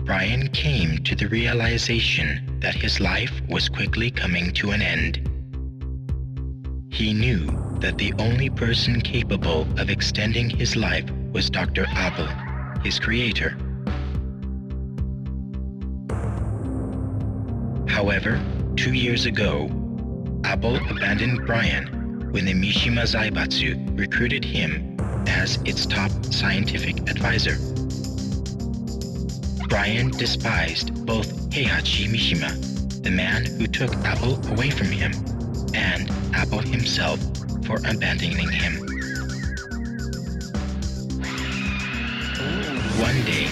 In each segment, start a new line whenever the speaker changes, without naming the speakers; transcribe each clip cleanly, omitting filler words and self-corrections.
Bryan came to the realization that his life was quickly coming to an end. He knew that the only person capable of extending his life was Dr. Abel, his creator. However, 2 years ago, Abel abandoned Bryan when the Mishima Zaibatsu recruited him as its top scientific advisor. Bryan despised both Heihachi Mishima, the man who took Abel away from him, and Abel himself for abandoning him. One day,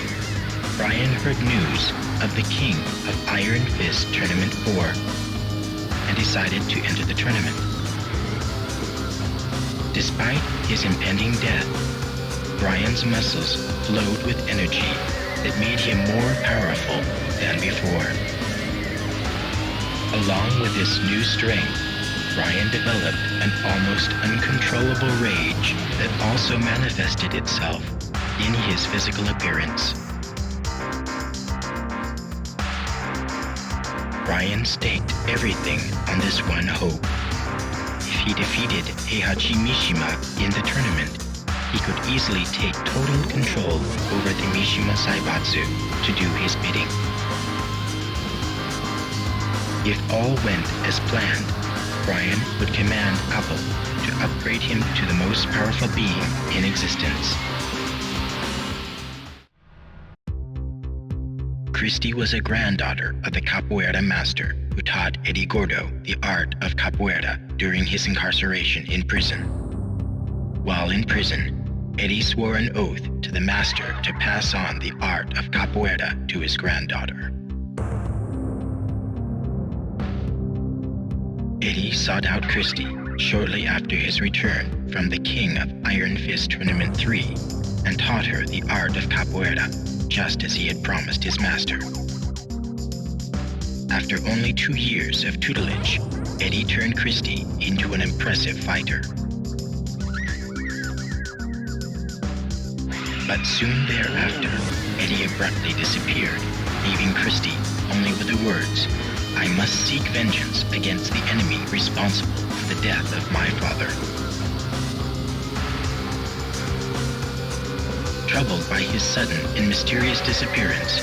Bryan heard news of the King of Iron Fist Tournament 4 and decided to enter the tournament. Despite his impending death, Bryan's muscles flowed with energy that made him more powerful than before. Along with this new strength, Bryan developed an almost uncontrollable rage that also manifested itself in his physical appearance. Bryan staked everything on this one hope. If he defeated Heihachi Mishima in the tournament, he could easily take total control over the Mishima Zaibatsu to do his bidding. If all went as planned, Bryan would command Abel to upgrade him to the most powerful being in existence. Christie was a granddaughter of the capoeira master who taught Eddie Gordo the art of capoeira during his incarceration in prison. While in prison, Eddie swore an oath to the master to pass on the art of capoeira to his granddaughter. Eddie sought out Christie shortly after his return from the King of Iron Fist Tournament 3 and taught her the art of capoeira, just as he had promised his master. After only 2 years of tutelage, Eddie turned Christie into an impressive fighter. But soon thereafter, Eddie abruptly disappeared, leaving Christie only with the words, "I must seek vengeance against the enemy responsible for the death of my father." Troubled by his sudden and mysterious disappearance,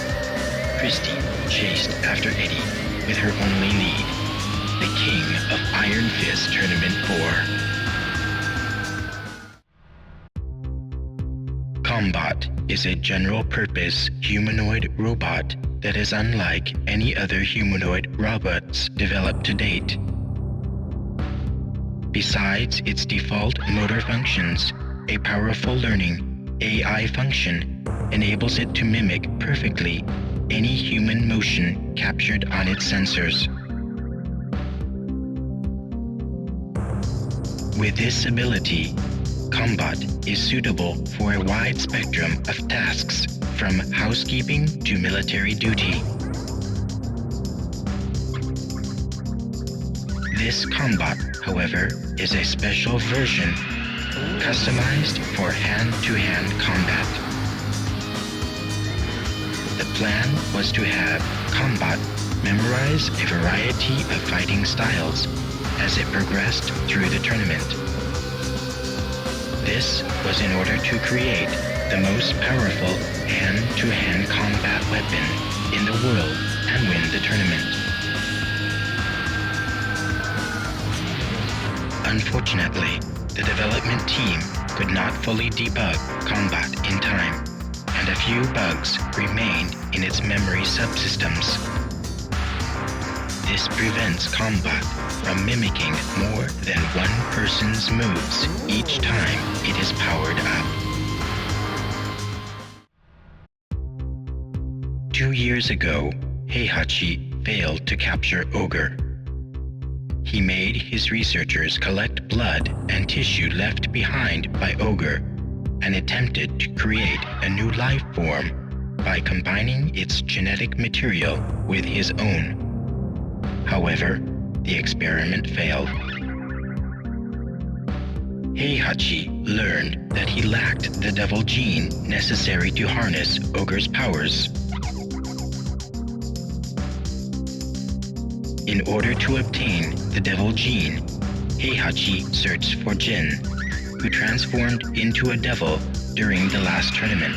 Christie chased after Eddie with her only lead, the King of Iron Fist Tournament 4. Combot is a general-purpose humanoid robot that is unlike any other humanoid robots developed to date. Besides its default motor functions, a powerful learning AI function enables it to mimic perfectly any human motion captured on its sensors. With this ability, Combot is suitable for a wide spectrum of tasks from housekeeping to military duty. This Combot, however, is a special version customized for hand-to-hand combat. The plan was to have Combot memorize a variety of fighting styles as it progressed through the tournament. This was in order to create the most powerful hand-to-hand combat weapon in the world and win the tournament. Unfortunately, the development team could not fully debug Combot in time, and a few bugs remained in its memory subsystems. This prevents Combot from mimicking more than one person's moves each time it is powered up. 2 years ago, Heihachi failed to capture Ogre. He made his researchers collect blood and tissue left behind by Ogre and attempted to create a new life form by combining its genetic material with his own. However, the experiment failed. Heihachi learned that he lacked the devil gene necessary to harness Ogre's powers. In order to obtain the devil gene, Heihachi searched for Jin, who transformed into a devil during the last tournament.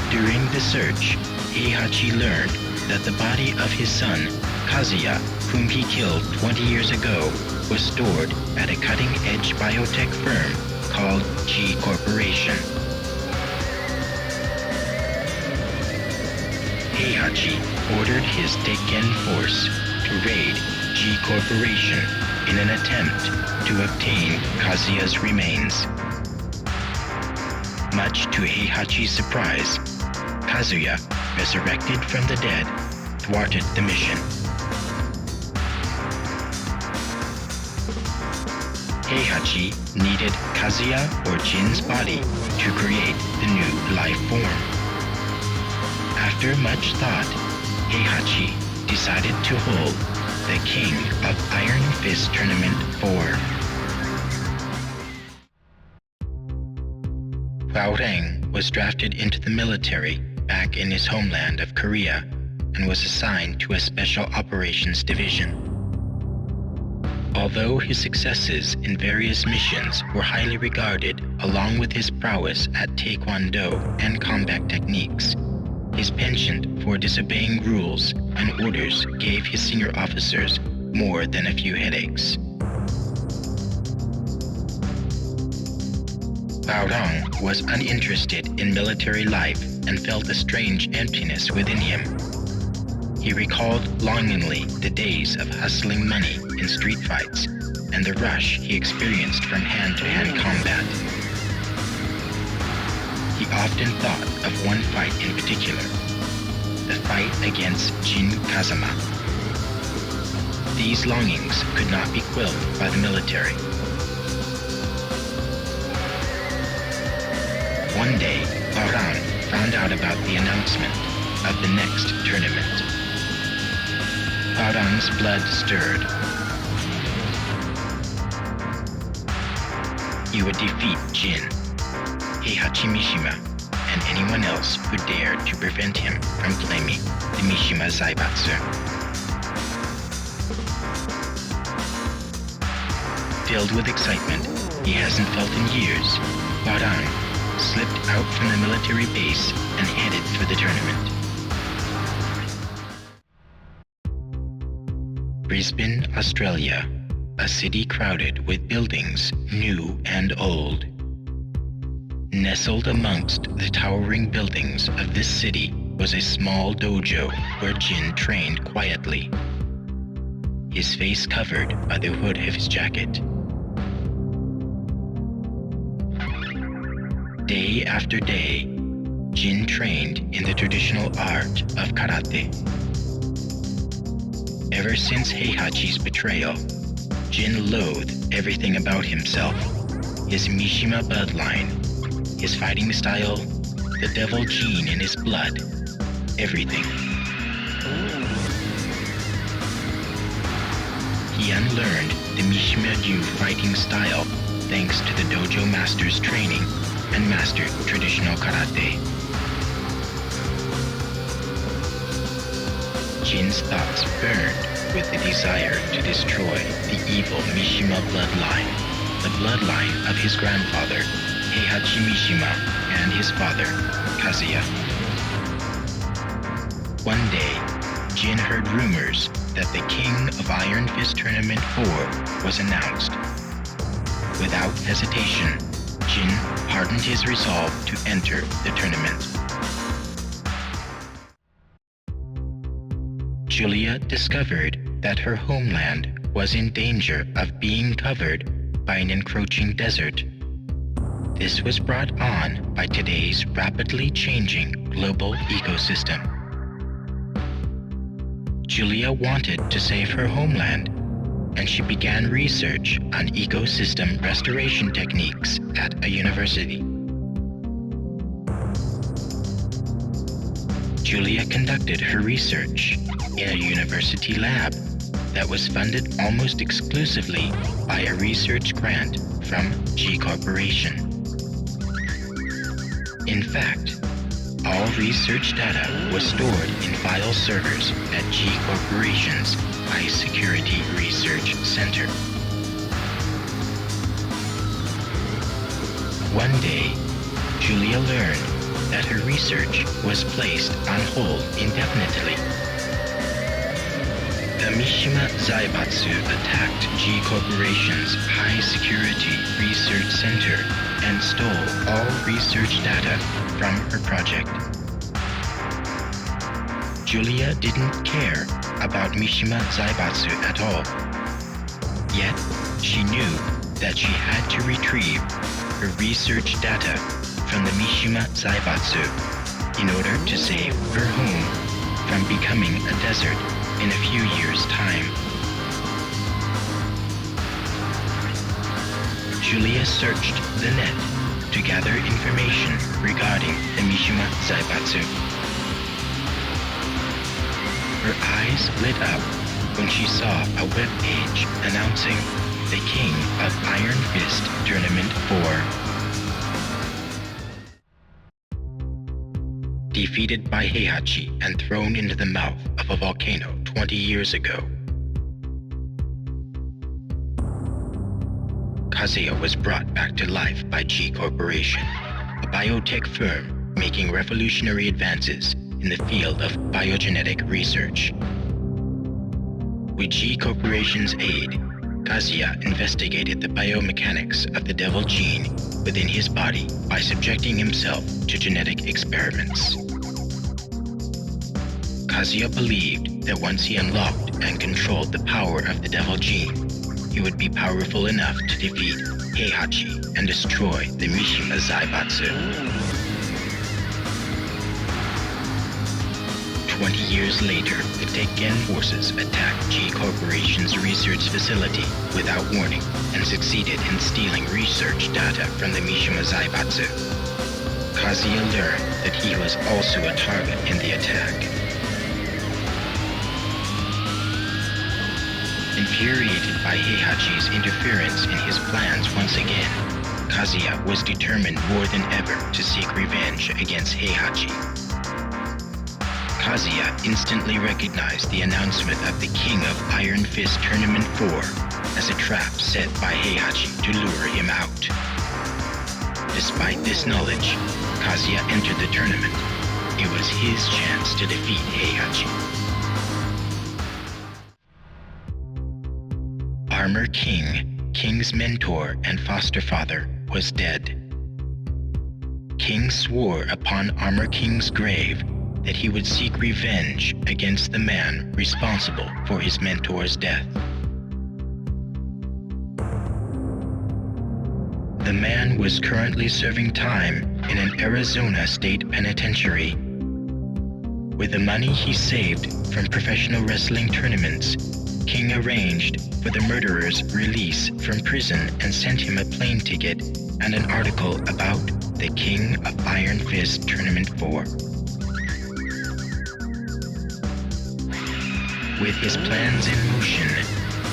During the search, Heihachi learned that the body of his son, Kazuya, whom he killed 20 years ago, was stored at a cutting-edge biotech firm called G Corporation. Heihachi ordered his Tekken force to raid G Corporation in an attempt to obtain Kazuya's remains. Much to Heihachi's surprise, Kazuya, resurrected from the dead, thwarted the mission. Heihachi needed Kazuya or Jin's body to create the new life form. After much thought, Heihachi decided to hold the King of Iron Fist Tournament 4. Hwoarang was drafted into the military back in his homeland of Korea and was assigned to a special operations division. Although his successes in various missions were highly regarded, along with his prowess at Taekwondo and combat techniques, his penchant for disobeying rules and orders gave his senior officers more than a few headaches. Hwoarang was uninterested in military life and felt a strange emptiness within him. He recalled longingly the days of hustling money in street fights and the rush he experienced from hand-to-hand combat. He often thought of one fight in particular, the fight against Jin Kazama. These longings could not be quelled by the military. One day, Hwoarang found out about the announcement of the next tournament. Hwoarang's blood stirred. He would defeat Jin, Heihachi Mishima, and anyone else who dared to prevent him from claiming the Mishima Zaibatsu. Filled with excitement he hasn't felt in years, Hwoarang slipped out from the military base and headed for the tournament. Brisbane, Australia, a city crowded with buildings new and old. Nestled amongst the towering buildings of this city was a small dojo where Jin trained quietly, his face covered by the hood of his jacket. Day after day, Jin trained in the traditional art of karate. Ever since Heihachi's betrayal, Jin loathed everything about himself, his Mishima bloodline, his fighting style, the devil gene in his blood, everything. He unlearned the Mishima-Ryu fighting style thanks to the dojo master's training and mastered traditional karate. Jin's thoughts burned with the desire to destroy the evil Mishima bloodline, the bloodline of his grandfather, Heihachi Mishima, and his father, Kazuya. One day, Jin heard rumors that the King of Iron Fist Tournament 4 was announced. Without hesitation, Jin hardened his resolve to enter the tournament. Julia discovered that her homeland was in danger of being covered by an encroaching desert. This was brought on by today's rapidly changing global ecosystem. Julia wanted to save her homeland, and she began research on ecosystem restoration techniques at a university. Julia conducted her research in a university lab that was funded almost exclusively by a research grant from G Corporation. In fact, All research data was stored in file servers at G Corporation's High Security Research Center. One day, Julia learned that her research was placed on hold indefinitely. The Mishima Zaibatsu attacked G Corporation's High Security Research Center and stole all research data from her project. Julia didn't care about Mishima Zaibatsu at all. Yet, she knew that she had to retrieve her research data from the Mishima Zaibatsu in order to save her home from becoming a desert in a few years' time. Julia searched the net to gather information regarding the Mishima Zaibatsu. Her eyes lit up when she saw a web page announcing the King of Iron Fist Tournament 4. Defeated by Heihachi and thrown into the mouth of a volcano 20 years ago, Kazuya was brought back to life by G Corporation, a biotech firm making revolutionary advances in the field of biogenetic research. With G Corporation's aid, Kazuya investigated the biomechanics of the devil gene within his body by subjecting himself to genetic experiments. Kazuya believed that once he unlocked and controlled the power of the devil gene, he would be powerful enough to defeat Heihachi and destroy the Mishima Zaibatsu. 20 years later, the Tekken forces attacked G Corporation's research facility without warning and succeeded in stealing research data from the Mishima Zaibatsu. Kazuya learned that he was also a target in the attack. Infuriated by Heihachi's interference in his plans once again, Kazuya was determined more than ever to seek revenge against Heihachi. Kazuya instantly recognized the announcement of the King of Iron Fist Tournament 4 as a trap set by Heihachi to lure him out. Despite this knowledge, Kazuya entered the tournament. It was his chance to defeat Heihachi. Armor King, King's mentor and foster father, was dead. King swore upon Armor King's grave that he would seek revenge against the man responsible for his mentor's death. The man was currently serving time in an Arizona state penitentiary. With the money he saved from professional wrestling tournaments, King arranged for the murderer's release from prison and sent him a plane ticket and an article about the King of Iron Fist Tournament 4. With his plans in motion,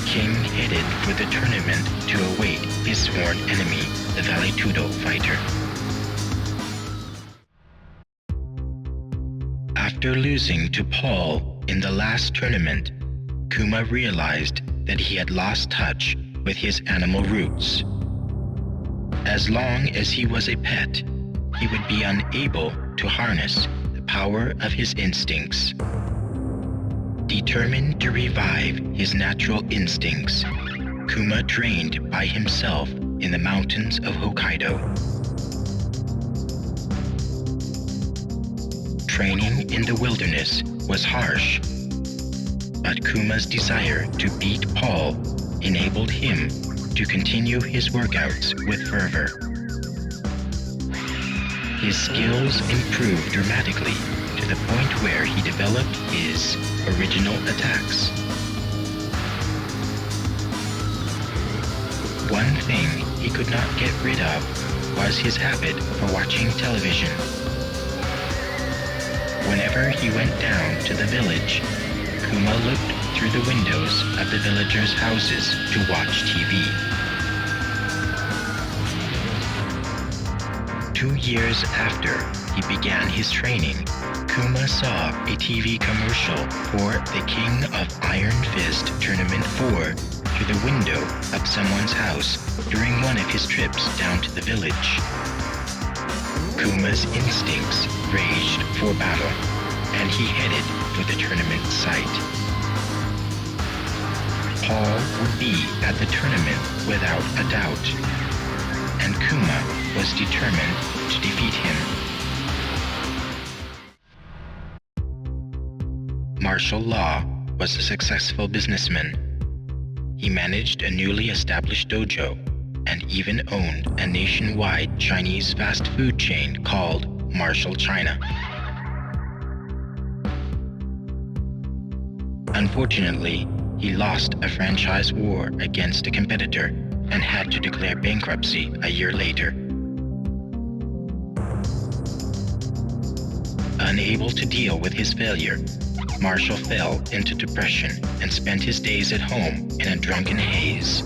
King headed for the tournament to await his sworn enemy, the Valetudo fighter. After losing to Paul in the last tournament, Kuma realized that he had lost touch with his animal roots. As long as he was a pet, he would be unable to harness the power of his instincts. Determined to revive his natural instincts, Kuma trained by himself in the mountains of Hokkaido. Training in the wilderness was harsh, but Kuma's desire to beat Paul enabled him to continue his workouts with fervor. His skills improved dramatically to the point where he developed his original attacks. One thing he could not get rid of was his habit for watching television. Whenever he went down to the village, Kuma looked through the windows of the villagers' houses to watch TV. 2 years after he began his training, Kuma saw a TV commercial for the King of Iron Fist Tournament 4 through the window of someone's house during one of his trips down to the village. Kuma's instincts raged for battle, and he headed for the tournament site. Paul would be at the tournament without a doubt, and Kuma was determined to defeat him. Martial law was a successful businessman. He managed a newly established dojo and even owned a nationwide Chinese fast food chain called Martial China. Unfortunately, he lost a franchise war against a competitor and had to declare bankruptcy a year later. Unable to deal with his failure, Marshall fell into depression and spent his days at home in a drunken haze.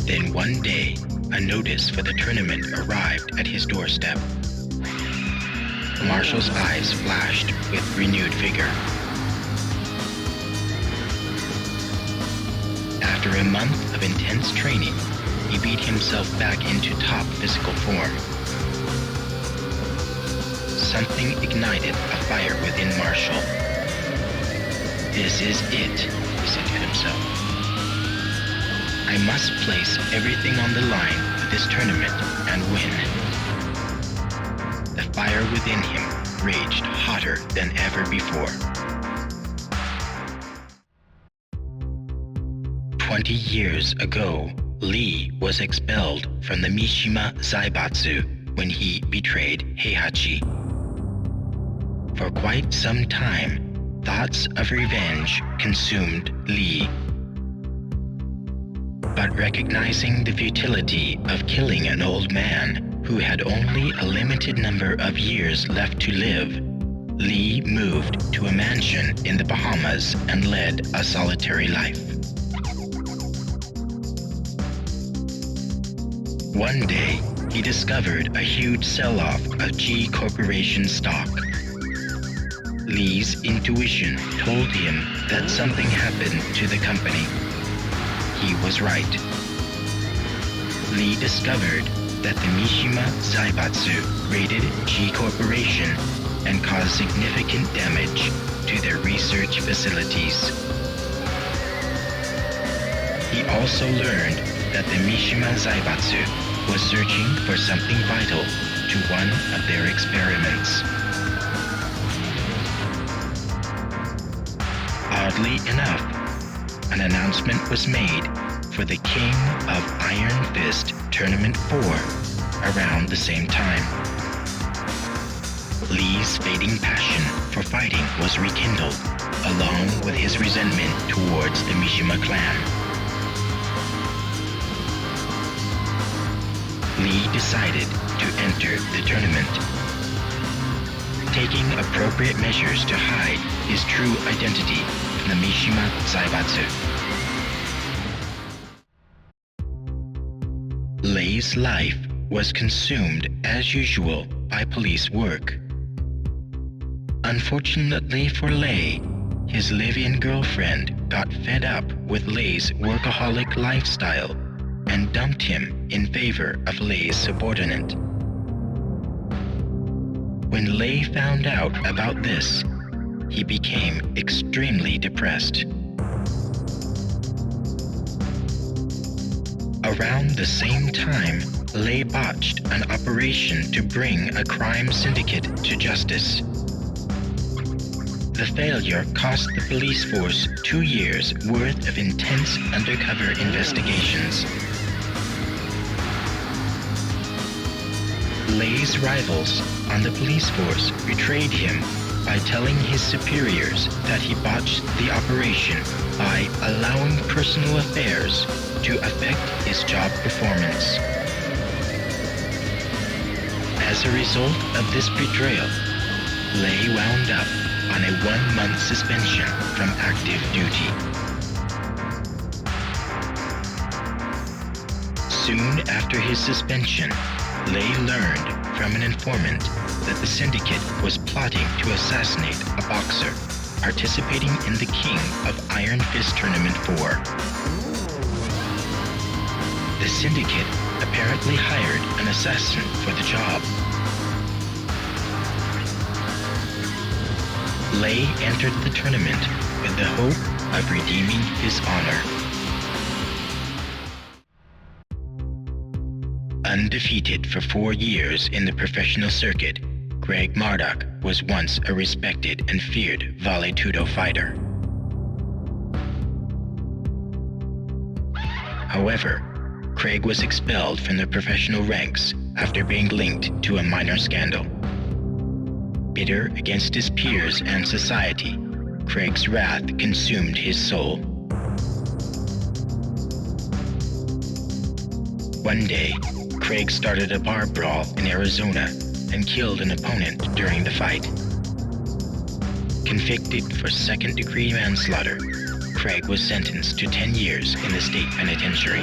Then one day, a notice for the tournament arrived at his doorstep. Marshall's eyes flashed with renewed vigor. After a month of intense training, he beat himself back into top physical form. Something ignited a fire within Marshall. This is it, he said to himself. I must place everything on the line for this tournament and win. The fire within him raged hotter than ever before. 20 years ago, Lee was expelled from the Mishima Zaibatsu when he betrayed Heihachi. For quite some time, thoughts of revenge consumed Lee. But recognizing the futility of killing an old man who had only a limited number of years left to live, Lee moved to a mansion in the Bahamas and led a solitary life. One day, he discovered a huge sell-off of G Corporation stock. Lee's intuition told him that something happened to the company. He was right. Lee discovered that the Mishima Zaibatsu raided G Corporation and caused significant damage to their research facilities. He also learned that the Mishima Zaibatsu was searching for something vital to one of their experiments. Oddly enough, an announcement was made for the King of Iron Fist Tournament 4 around the same time. Lee's fading passion for fighting was rekindled, along with his resentment towards the Mishima clan. Lee decided to enter the tournament, taking appropriate measures to hide his true identity from the Mishima Zaibatsu. Lei's life was consumed as usual by police work. Unfortunately for Lei, his live-in girlfriend got fed up with Lei's workaholic lifestyle and dumped him in favor of Lei's subordinate. When Lei found out about this, he became extremely depressed. Around the same time, Lei botched an operation to bring a crime syndicate to justice. The failure cost the police force 2 years' worth of intense undercover investigations. Lei's rivals on the police force betrayed him by telling his superiors that he botched the operation by allowing personal affairs to affect his job performance. As a result of this betrayal, Lei wound up on a 1-month suspension from active duty. Soon after his suspension, Lei learned from an informant that the syndicate was plotting to assassinate a boxer participating in the King of Iron Fist Tournament 4. The syndicate apparently hired an assassin for the job. Lei entered the tournament with the hope of redeeming his honor. Undefeated for 4 years in the professional circuit, Greg Marduk was once a respected and feared Vale Tudo fighter. However, Craig was expelled from the professional ranks after being linked to a minor scandal. Bitter against his peers and society, Craig's wrath consumed his soul. One day, Craig started a bar brawl in Arizona and killed an opponent during the fight. Convicted for second-degree manslaughter, Craig was sentenced to 10 years in the state penitentiary.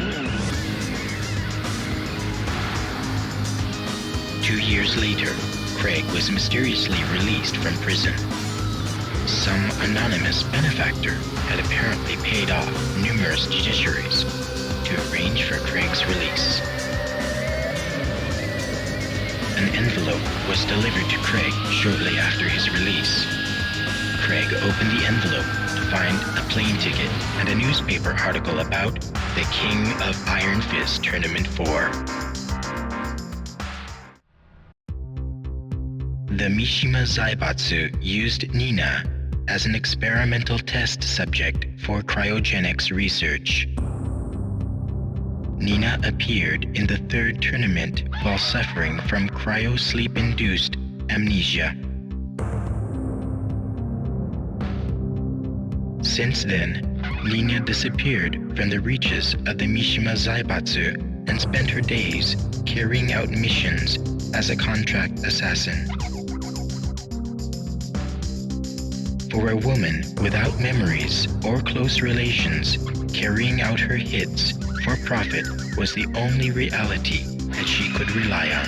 2 years later, Craig was mysteriously released from prison. Some anonymous benefactor had apparently paid off numerous judiciaries to arrange for Craig's release. An envelope was delivered to Craig shortly after his release. Craig opened the envelope to find a plane ticket and a newspaper article about the King of Iron Fist Tournament 4. The Mishima Zaibatsu used Nina as an experimental test subject for cryogenics research. Nina appeared in the third tournament while suffering from cryosleep-induced amnesia. Since then, Nina disappeared from the reaches of the Mishima Zaibatsu and spent her days carrying out missions as a contract assassin. For a woman without memories or close relations, carrying out her hits for profit was the only reality that she could rely on.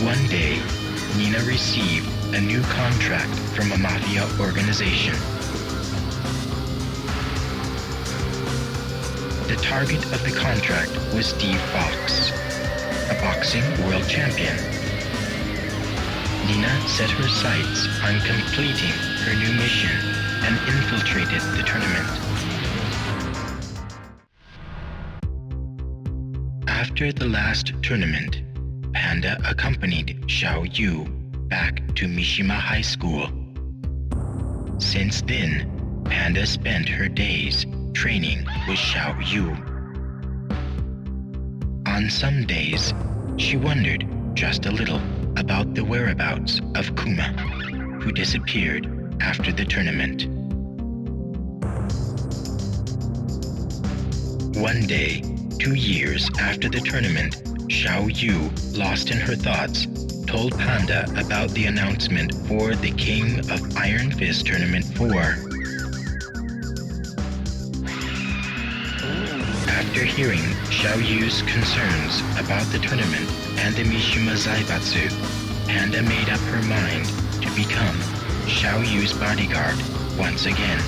One day, Nina received a new contract from a mafia organization. The target of the contract was Steve Fox, a boxing world champion. Nina set her sights on completing her new mission and infiltrated the tournament. After the last tournament, Panda accompanied Xiaoyu back to Mishima High School. Since then, Panda spent her days training with Xiaoyu. On some days, she wondered just a little about the whereabouts of Kuma, who disappeared after the tournament. One day, 2 years after the tournament, Xiaoyu, lost in her thoughts, told Panda about the announcement for the King of Iron Fist Tournament 4. After hearing Xiaoyu's concerns about the tournament and the Mishima Zaibatsu, Panda made up her mind to become Xiaoyu's bodyguard once again.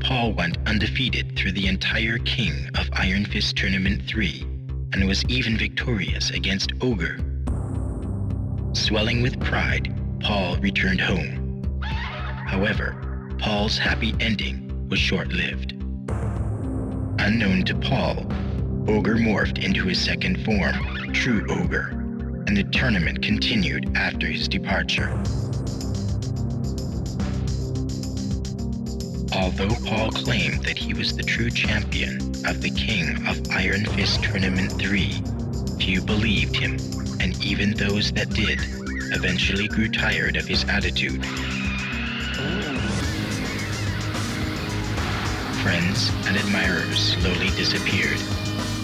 Paul went undefeated through the entire King of Iron Fist Tournament 3 and was even victorious against Ogre. Swelling with pride, Paul returned home. However, Paul's happy ending was short-lived. Unknown to Paul, Ogre morphed into his second form, True Ogre, and the tournament continued after his departure. Although Paul claimed that he was the true champion of the King of Iron Fist Tournament 3, few believed him, and even those that did eventually grew tired of his attitude. Friends and admirers slowly disappeared,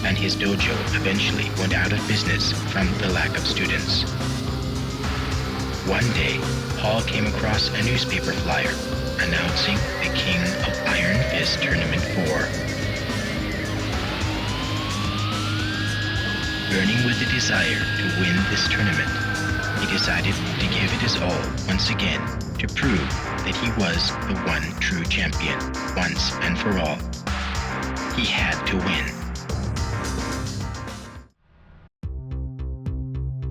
and his dojo eventually went out of business from the lack of students. One day, Paul came across a newspaper flyer announcing the King of Iron Fist Tournament 4. Burning with the desire to win this tournament, he decided to give it his all once again to prove that he was the one true champion once and for all. He had to win.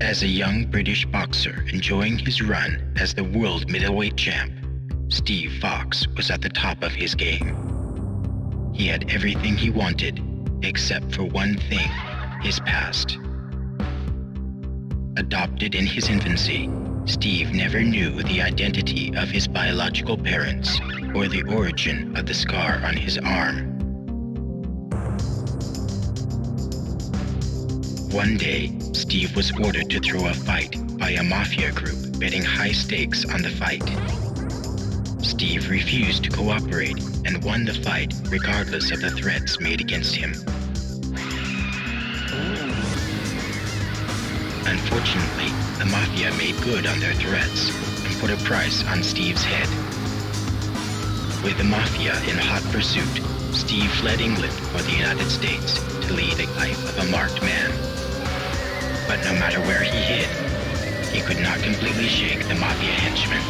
As a young British boxer enjoying his run as the world middleweight champ, Steve Fox was at the top of his game. He had everything he wanted, except for one thing: his past. Adopted in his infancy, Steve never knew the identity of his biological parents or the origin of the scar on his arm. One day, Steve was ordered to throw a fight by a mafia group betting high stakes on the fight. Steve refused to cooperate and won the fight regardless of the threats made against him. Unfortunately, the mafia made good on their threats and put a price on Steve's head. With the mafia in hot pursuit, Steve fled England for the United States to lead a life of a marked man. But no matter where he hid, he could not completely shake the mafia henchmen.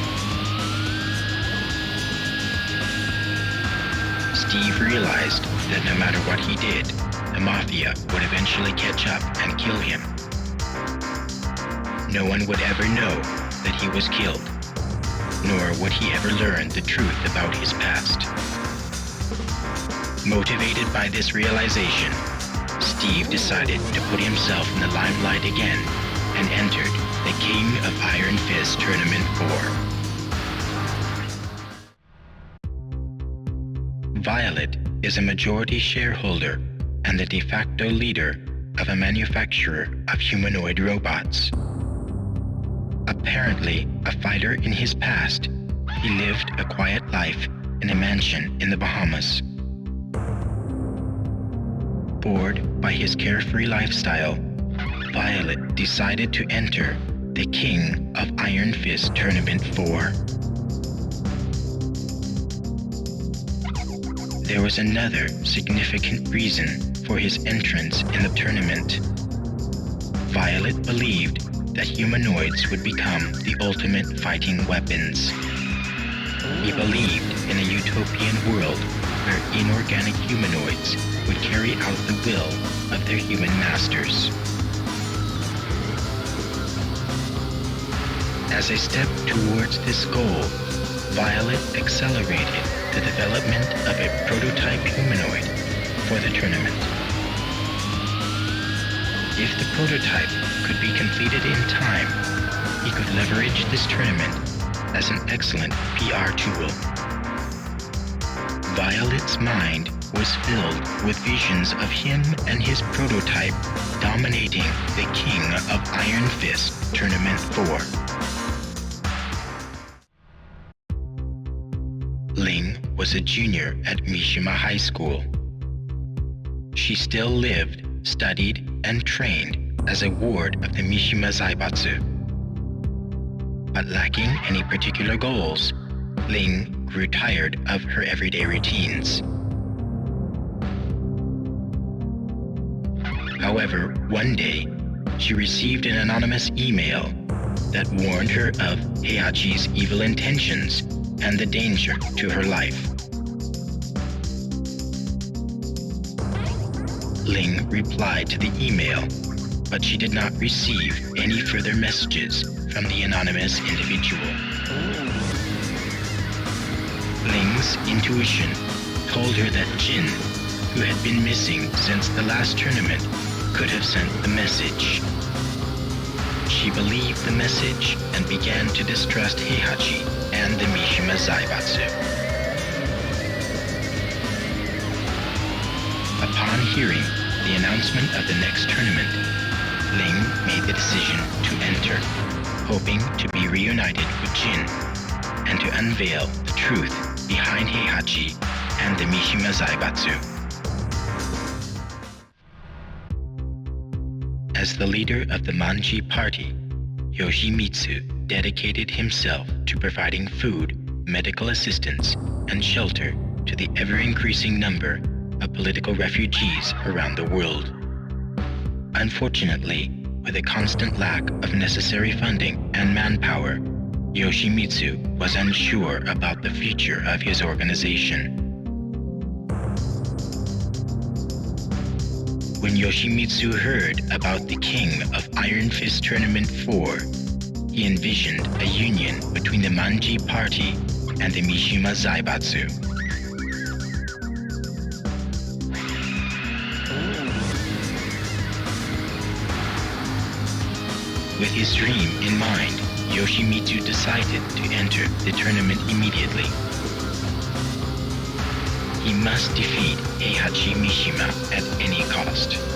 Steve realized that no matter what he did, the mafia would eventually catch up and kill him. No one would ever know that he was killed, nor would he ever learn the truth about his past. Motivated by this realization, Steve decided to put himself in the limelight again and entered the King of Iron Fist Tournament 4. Violet is a majority shareholder and the de facto leader of a manufacturer of humanoid robots. Apparently a fighter in his past, he lived a quiet life in a mansion in the Bahamas. Bored by his carefree lifestyle, Violet decided to enter the King of Iron Fist Tournament 4. There was another significant reason for his entrance in the tournament. Violet believed that humanoids would become the ultimate fighting weapons. He believed in a utopian world where inorganic humanoids would carry out the will of their human masters. As a step towards this goal, Violet accelerated the development of a prototype humanoid for the tournament. If the prototype could be completed in time, he could leverage this tournament as an excellent PR tool. Violet's mind was filled with visions of him and his prototype dominating the King of Iron Fist Tournament 4. Ling was a junior at Mishima High School. She still lived, studied, and trained as a ward of the Mishima Zaibatsu. But lacking any particular goals, Ling grew tired of her everyday routines. However, one day, she received an anonymous email that warned her of Heihachi's evil intentions and the danger to her life. Ling replied to the email, but she did not receive any further messages from the anonymous individual. Ling's intuition told her that Jin, who had been missing since the last tournament, could have sent the message. She believed the message and began to distrust Heihachi and the Mishima Zaibatsu. Upon hearing the announcement of the next tournament, Ling made the decision to enter, hoping to be reunited with Jin and to unveil the truth behind Heihachi and the Mishima Zaibatsu. As the leader of the Manji party, Yoshimitsu dedicated himself to providing food medical assistance, and shelter to the ever-increasing number of political refugees around the world. Unfortunately, with a constant lack of necessary funding and manpower, Yoshimitsu was unsure about the future of his organization. When Yoshimitsu heard about the King of Iron Fist Tournament 4, he envisioned a union between the Manji Party and the Mishima Zaibatsu. With his dream in mind, Yoshimitsu decided to enter the tournament immediately. He must defeat Heihachi Mishima at any cost.